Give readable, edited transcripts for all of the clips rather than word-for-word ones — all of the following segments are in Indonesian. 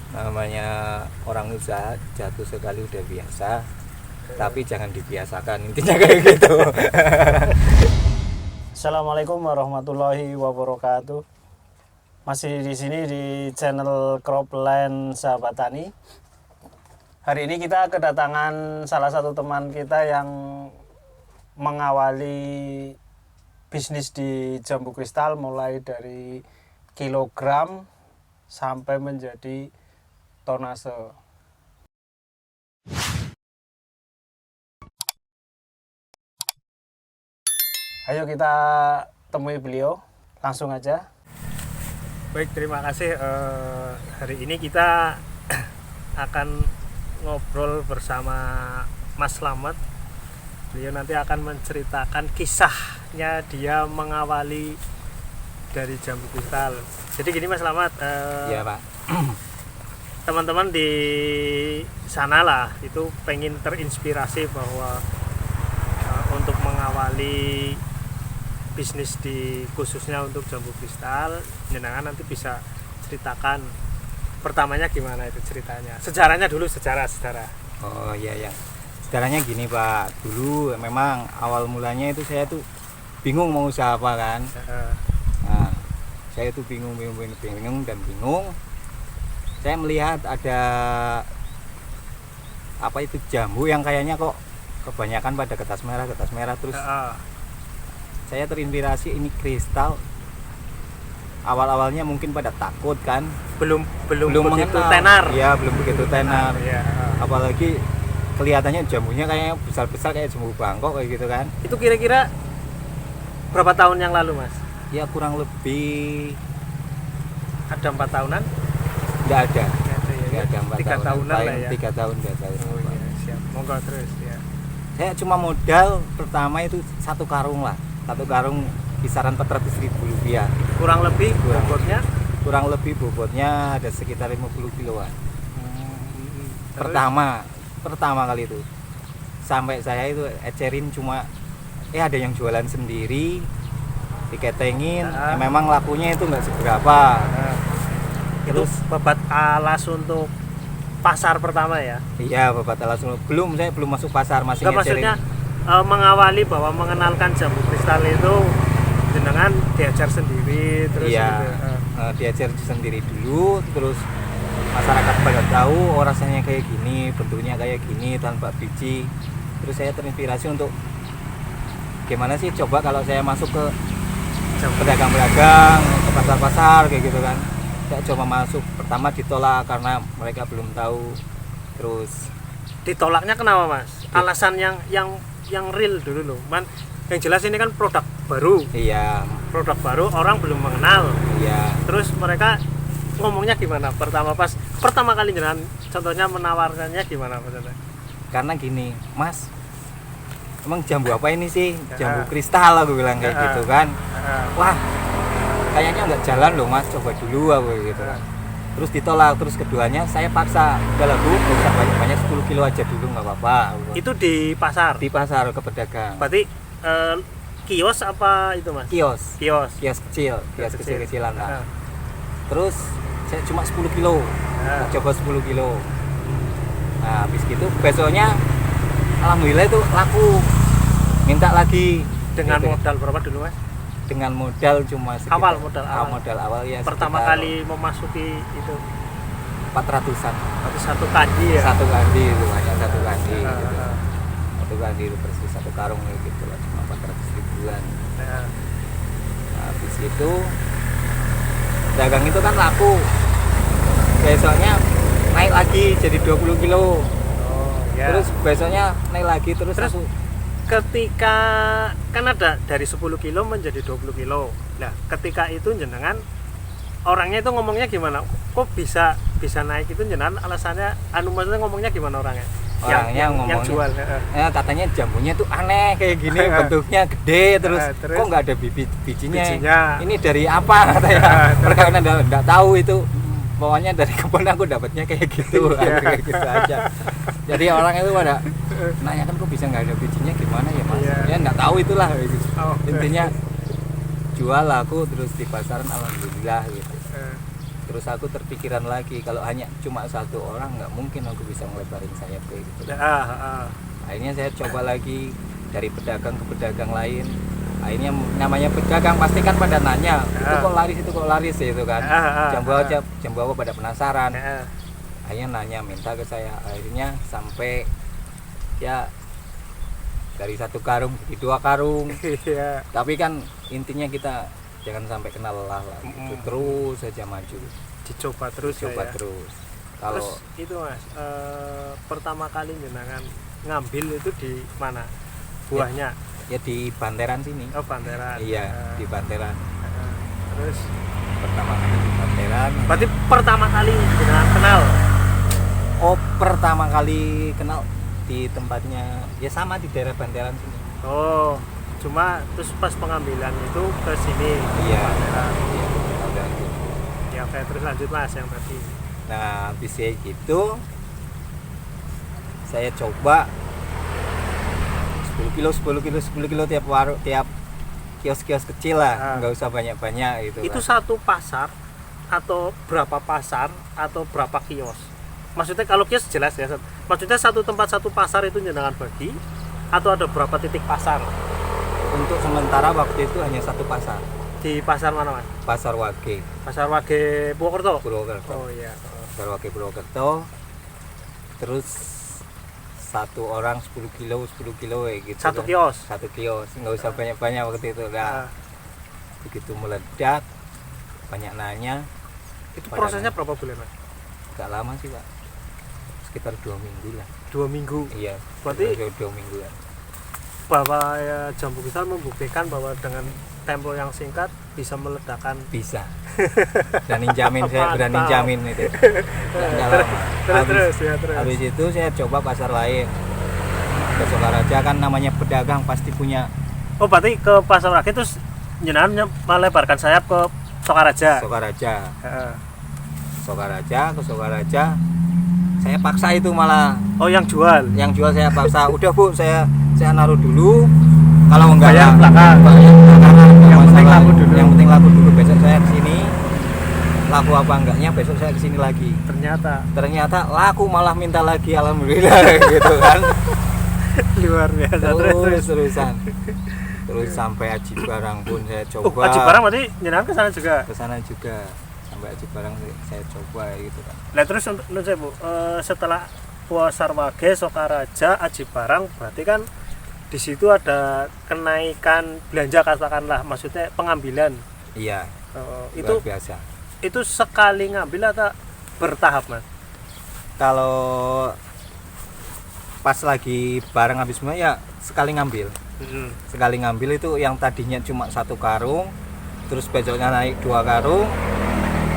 Namanya orang usaha jatuh sekali udah biasa, tapi jangan dibiasakan, intinya kayak gitu. Assalamualaikum warahmatullahi wabarakatuh. Masih di sini di channel Cropland Sahabat Tani. Hari ini kita kedatangan salah satu teman kita yang mengawali bisnis di jambu kristal mulai dari kilogram sampai menjadi tonase. Ayo kita temui beliau, langsung aja. Baik, terima kasih. Hari ini kita akan ngobrol bersama Mas Slamet. Beliau nanti akan menceritakan kisahnya dia mengawali dari jambu kristal. Jadi gini Mas Slamet, Iya Pak. teman-teman di sana lah itu pengen terinspirasi bahwa untuk mengawali bisnis di khususnya untuk jambu kristal, jenengan nanti bisa ceritakan pertamanya gimana itu ceritanya, sejarahnya dulu, sejarah. Oh iya ya. Sejarahnya gini Pak, dulu memang awal mulanya itu saya tuh bingung mau usaha apa kan. Nah, saya tuh bingung. Saya melihat ada apa itu jambu yang kayaknya kok kebanyakan pada kertas merah terus saya terinspirasi ini kristal. Awalnya mungkin pada takut kan, belum begitu mengenal. tenar. Ya belum begitu tenar. Ya. Apalagi kelihatannya jambunya kayak besar kayak jambu Bangkok kayak gitu kan. Itu kira-kira berapa tahun yang lalu Mas? Ya kurang lebih Ada 4 tahunan? nggak ada. Nggak ada 4 3 tahunan lah ya. 3 tahun nggak tahu. Oh iya, siap. Monggo terus ya. Saya cuma modal pertama itu 1 karung lah. 1 karung kisaran 400.000 rupiah. Kurang lebih bobotnya? Kurang lebih bobotnya ada sekitar 50 kiloan. Terus? Pertama kali itu. Sampai saya itu ecerin cuma ada yang jualan sendiri, diketengin, memang lakunya itu nggak seberapa. Itu babat alas untuk pasar pertama ya? Iya, babat alas saya belum masuk pasar, masih Nggak, ngecerin. maksudnya mengawali bahwa mengenalkan jambu kristal itu jenengan diajar sendiri terus iya, gitu. diajar sendiri dulu, terus masyarakat pada tahu rasanya kayak gini, bentuknya kayak gini tanpa biji. Terus saya terinspirasi untuk gimana sih coba kalau saya masuk ke pedagang-pedagang, ke pasar-pasar kayak gitu kan. Saya coba masuk, pertama ditolak karena mereka belum tahu. Terus Ditolaknya kenapa Mas? Alasan yang real dulu loh. Yang jelas ini kan produk baru. iya, Produk baru, orang belum mengenal. iya. Terus mereka ngomongnya gimana? Pertama kali jenengan contohnya menawarkannya gimana maksudnya? Karena gini, Mas, emang jambu apa ini sih? Jambu kristal, aku bilang kayak gitu kan. Wah, kayaknya nggak jalan loh Mas, coba dulu aku gitu kan. Terus ditolak, terus keduanya saya paksa, udah lah Bu, nggak usah banyak-banyak, 10 kilo aja dulu nggak apa-apa. Itu di pasar? Di pasar ke pedagang. Berarti kios apa itu Mas? Kios kecil, kecil-kecilan lah. Terus saya cuma 10 kilo, coba 10 kilo. Nah habis gitu besoknya alhamdulillah itu laku, minta lagi. Dengan gitu. modal berapa dulu Mas? Dengan modal cuma sekitar, Modal awal ya pertama sekitar kali memasuki itu 400-an. satu kandi ya? Satu kandi itu hanya satu kandi gitu. uh. Satu kandi itu persis 1 karung gitu lah, cuma 400 ribuan. Nah, habis itu dagang itu kan laku, besoknya naik lagi jadi 20 kilo. Ya. Terus besoknya naik lagi terus aku ketika kan ada dari 10 kilo menjadi 20 kilo. Nah, ketika itu jenengan orangnya itu ngomongnya gimana? Kok bisa naik itu jenengan alasannya maksudnya ngomongnya gimana orangnya? Orangnya yang jual. Katanya jambunya tuh aneh kayak gini, bentuknya gede terus kok nggak ada bijinya. Ini dari apa katanya? Mereka nggak tahu itu. Pokoknya dari kebun aku dapatnya kayak gitu, kayak gitu aja. Jadi orang itu pada nanya kan kok bisa nggak ada bijinya, gimana ya Mas? Ya nggak tahu itulah gitu. Intinya jual aku terus di pasaran alhamdulillah gitu. Terus aku terpikiran lagi kalau hanya cuma satu orang nggak mungkin aku bisa melebarin sayap kayak gitu. Akhirnya saya coba lagi dari pedagang ke pedagang lain. Akhirnya namanya pedagang pasti kan pada nanya, itu kok laris itu kan. Jambawa pada penasaran. Akhirnya nanya, minta ke saya. Akhirnya sampai ya dari 1 karung jadi 2 karung. Tapi kan intinya kita jangan sampai kena lelah lah gitu. Terus saja maju, dicoba terus. Terus kalau terus itu Mas, pertama kali jenengan ngambil itu di mana buahnya? Ya di Banteran sini. Oh, Banteran. Iya, di Banteran. Terus pertama kali di Banteran. Berarti pertama kali jenengan kenal? Oh, pertama kali kenal di tempatnya ya sama di daerah Banteran sini. Oh, cuma terus pas pengambilan itu ke sini. Iya. Banteran. Iya, udah gitu. Ya, oke, terus lanjut Mas yang tadi. Nah, habis gitu saya coba 10 kilo tiap kios-kios kecil lah, nggak usah banyak-banyak gitu. Itu kan. satu pasar atau berapa pasar atau berapa kios? Maksudnya kalau kios jelas ya. Maksudnya satu tempat satu pasar itu jenengan bagi atau ada berapa titik pasar? Untuk sementara waktu itu hanya satu pasar. Di pasar mana Mas? Pasar Wage. Pasar Wage Purwokerto. Purwokerto. Oh iya. Pasar Wage Purwokerto. Terus satu orang 10 kilo kayak gitu. Satu kan. kios. Satu kios, nggak usah banyak-banyak waktu itu. Nah, begitu meledak, banyak nanya. Itu prosesnya berapa bulan Mas? Gak lama sih Pak, sekitar 2 minggu lah. 2 minggu. Iya. Berarti 2 minggu lah. bahwa ya, Jambu Kristal membuktikan bahwa dengan tempo yang singkat bisa meledakkan. Bisa. Berani jamin, saya berani jamin itu. Nggak lama. Terus. Habis itu saya coba pasar lain. Ke Sokaraja kan namanya pedagang pasti punya. Oh, berarti ke pasar Wage terus jenengan melebarkan sayap ke Sokaraja. Ke Sokaraja. Saya paksa itu malah. Oh, yang jual Saya paksa. Udah Bu, saya naruh dulu. Kalau enggak bayar belakang. Yang penting laku dulu. Besok saya kesini. Laku apa enggaknya besok saya kesini lagi. Ternyata laku, malah minta lagi, alhamdulillah gitu kan. Luar biasa. Terus sampai Aji Barang pun saya coba. Aji Barang berarti jenengan ke sana juga? Ke sana juga. Sampai Aji Barang saya coba gitu kan. Nah, terus untuk saya Bu, setelah Pasar Wage, Sokaraja, Aji Barang, berarti kan di situ ada kenaikan belanja, katakanlah, maksudnya pengambilan. Iya. Itu biasa. Itu sekali ngambil atau bertahap Mas? Kalau pas lagi barang habis semua ya sekali ngambil. Sekali ngambil itu yang tadinya cuma 1 karung, terus besoknya naik 2 karung,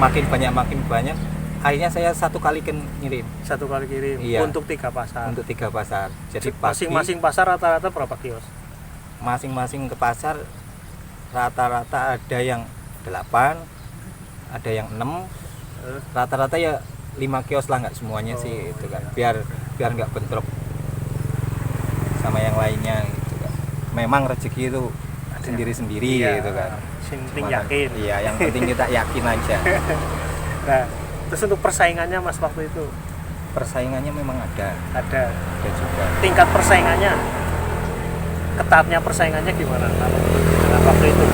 makin banyak. Akhirnya saya 1 kali ngirim. 1 kali kirim. Iya. Untuk 3 pasar. Jadi pagi, masing-masing pasar rata-rata berapa kios? Masing-masing ke pasar rata-rata ada yang 8, ada yang 6. Rata-rata ya 5 kios lah, nggak semuanya sih itu kan. Biar nggak bentrok sama yang lainnya gitu kan. Memang rezeki itu sendiri-sendiri gitu kan. Penting yakin. Iya, yang penting kita yakin aja. Nah, terus untuk persaingannya Mas waktu itu? Persaingannya memang ada juga. Tingkat persaingannya, ketatnya persaingannya gimana waktu itu?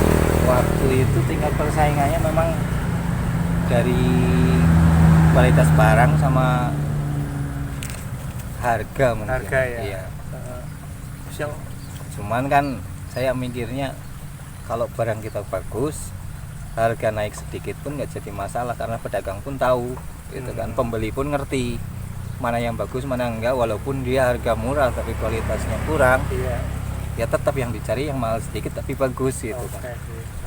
Waktu itu tingkat persaingannya memang dari kualitas barang sama harga mungkin. Harga ya. Iya. Yang cuman kan saya mikirnya kalau barang kita bagus, harga naik sedikit pun nggak jadi masalah karena pedagang pun tahu gitu kan, pembeli pun ngerti mana yang bagus mana enggak, walaupun dia harga murah tapi kualitasnya kurang. Iya. Ya tetap yang dicari yang mahal sedikit tapi bagus gitu kan.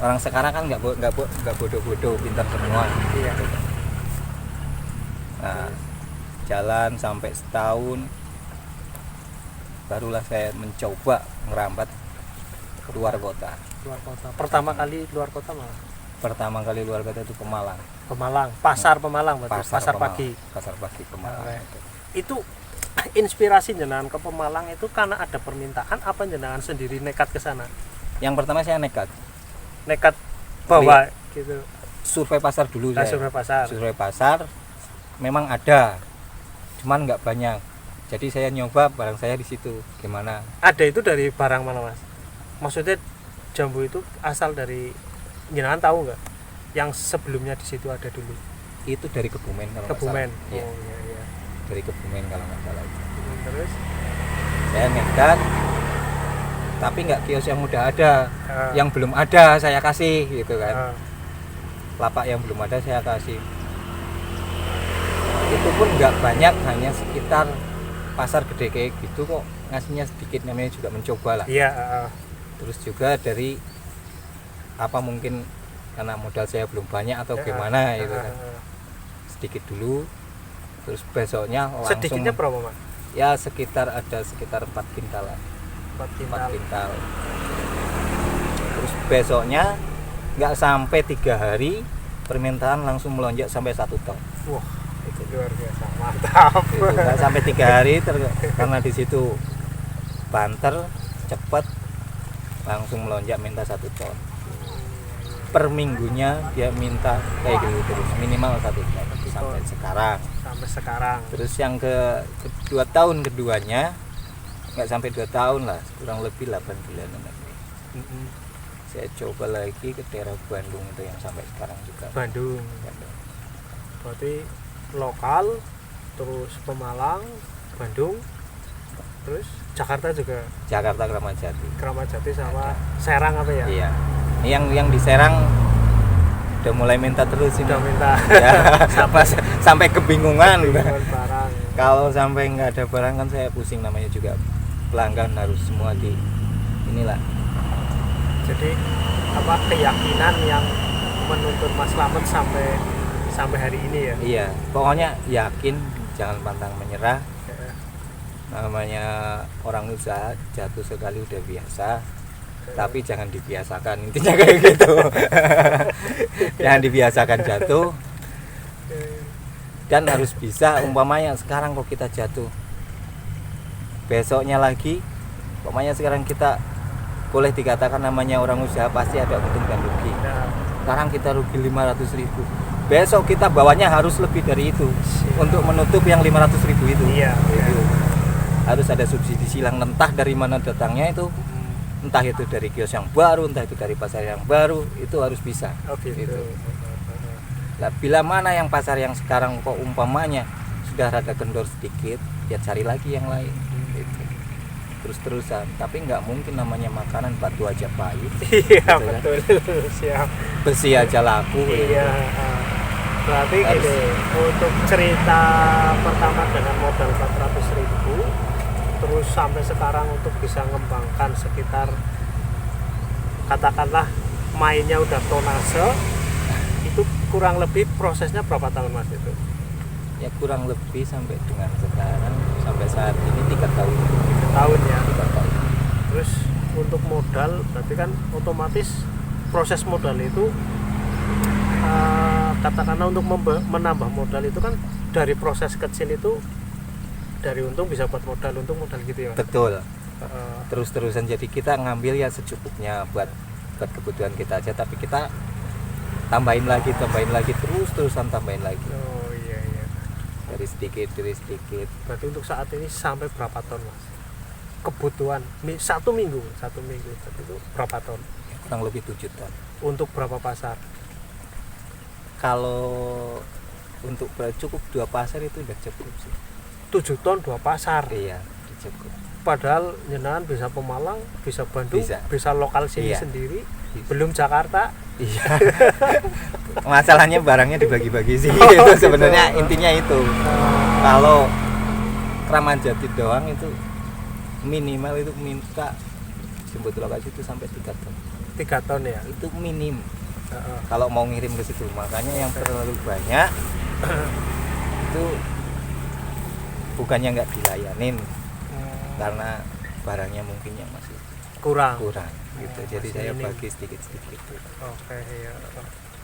Orang sekarang kan nggak bodoh-bodoh, pintar semua. Iya. Gitu kan. Nah, jalan sampai setahun barulah saya mencoba merambat keluar kota. Pertama kali luar kota mana? Pertama kali luar kota itu Pemalang. Pasar Pemalang berarti. Pasar pagi Pemalang. Nah, itu inspirasi jenengan ke Pemalang itu karena ada permintaan apa jenengan sendiri nekat ke sana? Yang pertama saya nekat Bawa gitu. survei pasar dulu saya. Survei pasar memang ada, cuman nggak banyak. Jadi saya nyoba barang saya di situ. Gimana? Ada itu dari barang mana mas? Maksudnya jambu itu asal dari, jenengan tahu nggak? Yang sebelumnya di situ ada dulu? Itu dari Kebumen kalau nggak Kebumen. salah. Iya. Oh iya. Dari Kebumen kalau nggak salah itu. Terus? Saya nekat, tapi nggak kios yang udah ada, yang belum ada saya kasih gitu kan. Lapak yang belum ada saya kasih. Itu pun nggak banyak, hanya sekitar pasar gede kayak gitu kok, ngasihnya sedikit, namanya juga mencoba lah. Iya. Terus juga dari apa mungkin karena modal saya belum banyak atau gimana gitu kan, sedikit dulu. Terus besoknya langsung. Sedikitnya berapa mas? Ya sekitar 4 kintalan. 4 kintal. Terus besoknya nggak sampai 3 hari permintaan langsung melonjak sampai 1 ton. Wah, itu luar biasa, mantap. Itu nggak sampai 3 hari karena di situ banter cepet, langsung melonjak minta 1 ton. Per minggunya dia minta kayak gitu terus, minimal 1 ton sampai sekarang. Terus yang kedua tahun keduanya nggak sampai 2 tahun lah, kurang lebih 8 bulan nanti. Saya coba lagi ke daerah Bandung itu yang sampai sekarang juga. Bandung. Berarti lokal, terus Pemalang, Bandung, terus Jakarta juga. Jakarta Kramat Jati sama Serang apa ya? Iya. Yang di Serang udah mulai minta terus ini. Udah minta. Ya, sampai kebingungan. Barang. Kalau sampai nggak ada barang kan saya pusing, namanya juga pelanggan harus semua di inilah. Jadi apa keyakinan yang menuntun Mas Slamet sampai hari ini ya? Iya, pokoknya yakin, jangan pantang menyerah. Namanya orang usaha jatuh sekali udah biasa, tapi jangan dibiasakan, intinya kayak gitu. Jangan dibiasakan jatuh, dan harus bisa. Umpamanya sekarang kok kita jatuh, besoknya lagi, umpamanya sekarang kita boleh dikatakan namanya orang usaha pasti ada untung dan rugi. Sekarang kita rugi 500.000, besok kita bawanya harus lebih dari itu untuk menutup yang 500.000 itu. Iya. Gitu. Harus ada subsidi silang, entah dari mana datangnya itu, entah itu dari kios yang baru, entah itu dari pasar yang baru, itu harus bisa. Gitu. Nah, bila mana yang pasar yang sekarang kok umpamanya sudah rada kendor sedikit, ya cari lagi yang lain. Gitu. Terus-terusan, tapi nggak mungkin namanya makanan batu aja pahit. Iya, gitu betul. Kan? Siap. Besi aja laku. Iya. Berarti gini, untuk cerita pertama dengan modal 400.000, terus sampai sekarang untuk bisa mengembangkan sekitar, katakanlah mainnya udah tonase, itu kurang lebih prosesnya berapa tahun mas itu? Ya kurang lebih sampai dengan sekarang, sampai saat ini 3 tahun. 3 tahun ya. 3 tahun. Terus untuk modal berarti kan otomatis proses modal itu katakanlah untuk menambah modal itu kan dari proses kecil itu, dari untung bisa buat modal gitu ya. Betul. Terus-terusan, jadi kita ngambil ya secukupnya buat kebutuhan kita aja, tapi kita tambahin lagi terus-terusan tambahin lagi. Oh iya. Dari sedikit. Berarti untuk saat ini sampai berapa ton mas? Kebutuhan satu minggu berarti itu berapa ton? Kurang lebih 7 ton. Untuk berapa pasar? Kalau untuk cukup 2 pasar itu udah cukup sih. 7 ton 2 pasar. Iya, cukup. Padahal jenengan bisa Pemalang, bisa Bandung, bisa lokal sini sendiri, belum Jakarta. Iya. Masalahnya barangnya dibagi-bagi sih. Itu sebenarnya intinya itu. Kalau Kramat Jati doang itu minimal itu minta jemput lokasi itu sampai 3 ton. 3 ton ya. Itu minim. Kalau mau ngirim ke situ, makanya yang terlalu banyak itu bukannya nggak dilayanin, karena barangnya mungkin yang masih kurang gitu. Jadi saya bagi sedikit. Oke, iya.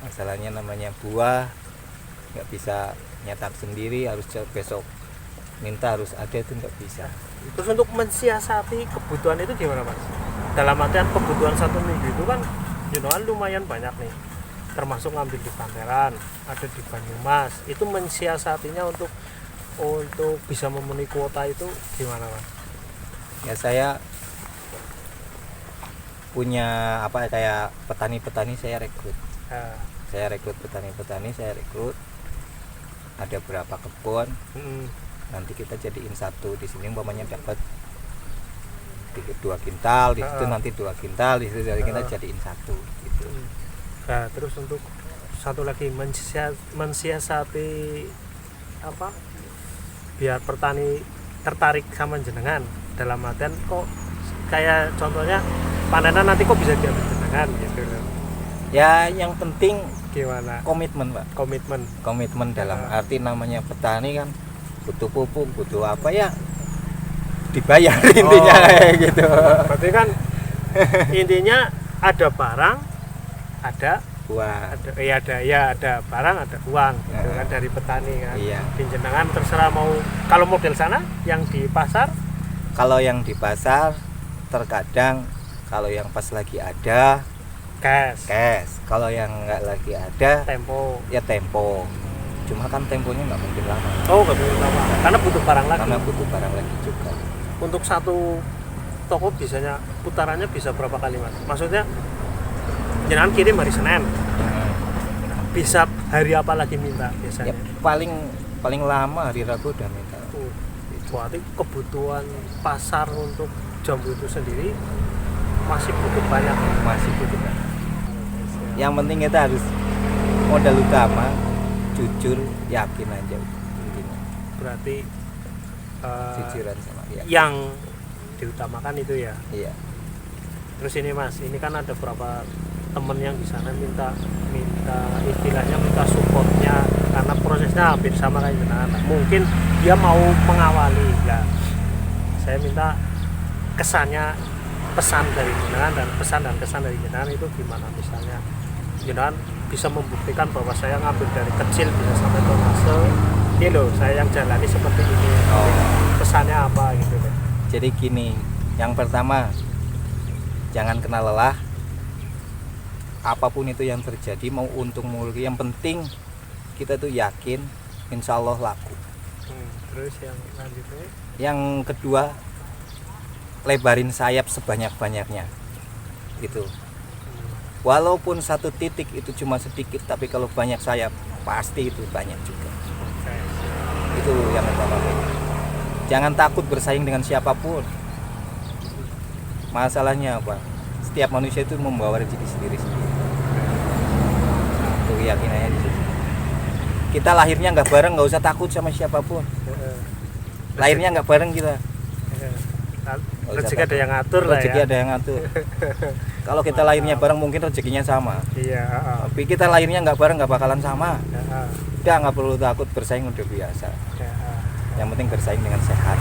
Masalahnya namanya buah nggak bisa nyetak sendiri, harus besok minta harus ada, itu nggak bisa. Terus untuk mensiasati kebutuhan itu gimana mas? Dalam artian kebutuhan 1 minggu itu kan lumayan banyak nih. termasuk ngambil di Panteran, ada di Banyumas. Itu mensiasatinya untuk bisa memenuhi kuota itu gimana, Mas? Ya saya punya kayak petani-petani saya rekrut. Saya rekrut petani-petani, saya rekrut ada berapa kebun. Nanti kita jadiin satu di sini umpamanya dapat 2 kintal, di situ nanti 2 kintal, di situ dari kita jadiin satu gitu. Nah, terus untuk satu lagi mensiasati biar petani tertarik sama jenengan, dalam artian kok kayak contohnya panenan nanti kok bisa diambil jenengan gitu. Ya yang penting gimana? Komitmen, Pak. Komitmen dalam arti namanya petani kan butuh pupuk, butuh apa ya dibayar intinya kayak gitu. Berarti kan intinya ada barang, ada uang. Ada barang, ada uang gitu kan dari petani kan. Iya. Jenengan terserah mau kalau model sana yang di pasar. Kalau yang di pasar terkadang kalau yang pas lagi ada cash. Kalau yang nggak lagi ada tempo. Cuma kan temponya nggak mungkin lama. Nggak mungkin lama. Karena butuh barang lagi juga. Untuk satu toko biasanya putarannya bisa berapa kali, Mas? Maksudnya jenengan kirim hari Senin. Bisa hari apa lagi minta biasanya? Ya, paling lama hari Rabu udah minta. Berarti kebutuhan pasar untuk jambu itu sendiri masih butuh banyak. Yang penting kita harus modal utama jujur, yakin aja intinya. Berarti jujuran sama dia. Yang diutamakan itu ya. Iya. Terus ini Mas, ini kan ada beberapa temen yang di sana minta istilahnya minta supportnya karena prosesnya hampir sama kayak jenengan. Mungkin dia mau mengawali ya. Saya minta kesannya, pesan dari jenengan dan kesan dari jenengan itu gimana, misalnya jenengan bisa membuktikan bahwa saya ngambil dari kecil bisa sampai tonase. Ini loh, saya yang jalani seperti ini. Pesannya apa gitu deh. Jadi gini, yang pertama jangan kenal lelah. Apapun itu yang terjadi, mau untung mau rugi, yang penting kita tuh yakin insya Allah laku. Terus yang lanjutnya? Yang kedua, lebarin sayap sebanyak-banyaknya. Gitu. Walaupun satu titik itu cuma sedikit, tapi kalau banyak sayap pasti itu banyak juga. Itu yang pertama. Jangan takut bersaing dengan siapapun. Masalahnya apa? Setiap manusia itu membawa rezeki sendiri-sendiri. Itu keyakinannya di situ. Kita lahirnya nggak bareng, nggak usah takut sama siapapun. Lahirnya nggak bareng kita. Rezeki ada yang ngatur lah ya. Rezeki ada yang ngatur. Kalau kita lahirnya bareng mungkin rezekinya sama. Iya. Tapi kita lahirnya nggak bareng nggak bakalan sama. Udah nggak perlu takut, bersaing udah biasa. Yang penting bersaing dengan sehat.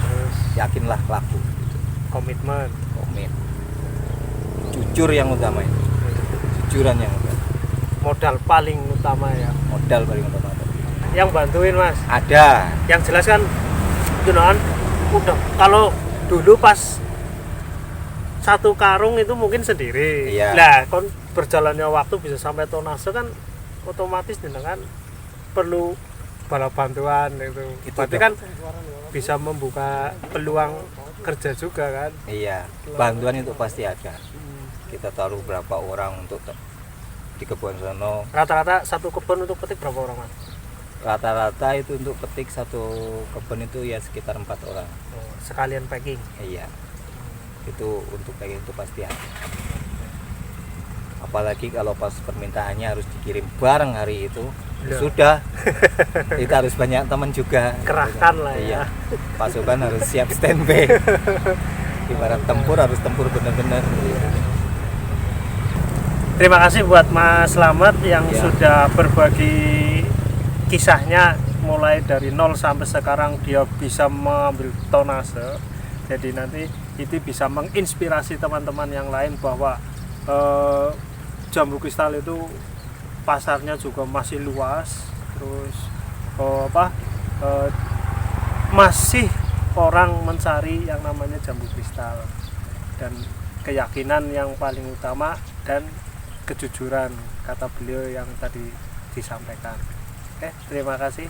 Terus yakinlah laku. Komit. Jujur yang utama itu. Jujuran yang utama. Modal paling utama ya. Yang bantuin Mas? Ada. Yang jelas kan jenengan udah kalau dulu pas satu karung itu mungkin sendiri. Iya. Nah, kon berjalannya waktu bisa sampai tonase kan otomatis jenengan perlu bala bantuan itu. Berarti kan bisa membuka peluang kerja juga kan? Iya. Bantuan itu pasti ada. Kita taruh berapa orang untuk di kebun sono. Rata-rata satu kebun untuk petik berapa orang, Mas? Rata-rata itu untuk petik satu kebun itu ya sekitar 4 orang. Sekalian packing. Iya. Itu untuk packing itu pasti ada. Apalagi kalau pas permintaannya harus dikirim bareng hari itu. Sudah. Kita harus banyak teman juga. Kerahkan lah ya. Iya. Pasukan harus siap standby. Ibarat tempur harus tempur benar-benar. Terima kasih buat Mas Slamet yang sudah berbagi kisahnya mulai dari nol sampai sekarang dia bisa mengambil tonase. Jadi nanti itu bisa menginspirasi teman-teman yang lain bahwa jambu kristal itu pasarnya juga masih luas, terus masih orang mencari yang namanya jambu kristal, dan keyakinan yang paling utama dan kejujuran kata beliau yang tadi disampaikan. Oke, terima kasih.